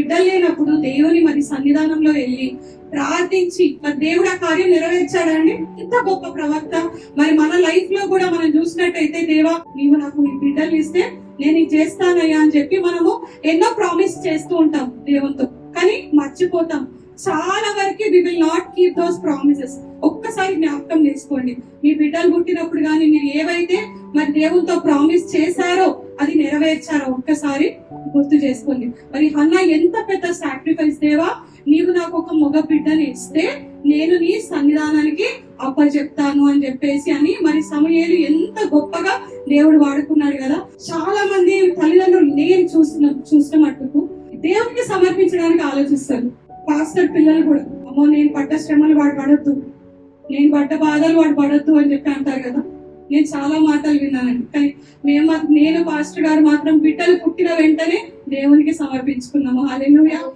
బిడ్డలు లేనప్పుడు దేవుని మరి సన్నిధానంలో వెళ్ళి ప్రార్థించి మరి దేవుడు ఆ కార్యం నెరవేర్చాడండి. ఎంత గొప్ప ప్రవక్త. మరి మన లైఫ్ లో కూడా మనం చూసినట్టయితే, దేవా నీవు నాకు ఈ బిడ్డలు ఇస్తే నేను ఇది చేస్తానయ్యా అని చెప్పి మనము ఎన్నో ప్రామిస్ చేస్తూ ఉంటాం దేవునితో, కానీ మర్చిపోతాం. చాలా వరకు we will not keep those promises. ఒక్కసారి జ్ఞాపకం చేసుకోండి, మీ బిడ్డలు పుట్టినప్పుడు కానీ మీరు ఏవైతే మరి దేవునితో ప్రామిస్ చేశారో అది నెరవేర్చారో ఒక్కసారి గుర్తు చేసుకోండి. మరి హన్నా ఎంత పెద్ద సాక్రిఫైస్, దేవా నీవు నాకు ఒక మగ బిడ్డని ఇస్తే నేను నీ సన్నిధానానికి అప్పచెప్తాను అని చెప్పేసి అని మరి సమూయేలు ఎంత గొప్పగా దేవుడు వాడుకున్నాడు కదా. చాలా మంది తల్లిదండ్రులు నేను చూసిన మట్టుకు దేవునికి సమర్పించడానికి ఆలోచిస్తారు. పాస్టర్ పిల్లలు కూడా, అమ్మో నేను పడ్డ శ్రమలు వాడు పడొద్దు, నేను పడ్డ బాధలు వాడు పడొద్దు అని చెప్పి అంటారు కదా. నేను చాలా మాటలు విన్నానండి, కానీ నేను పాస్టర్ గారు మాత్రం బిడ్డలు పుట్టిన వెంటనే దేవునికి సమర్పించుకున్నాము. హల్లెలూయా.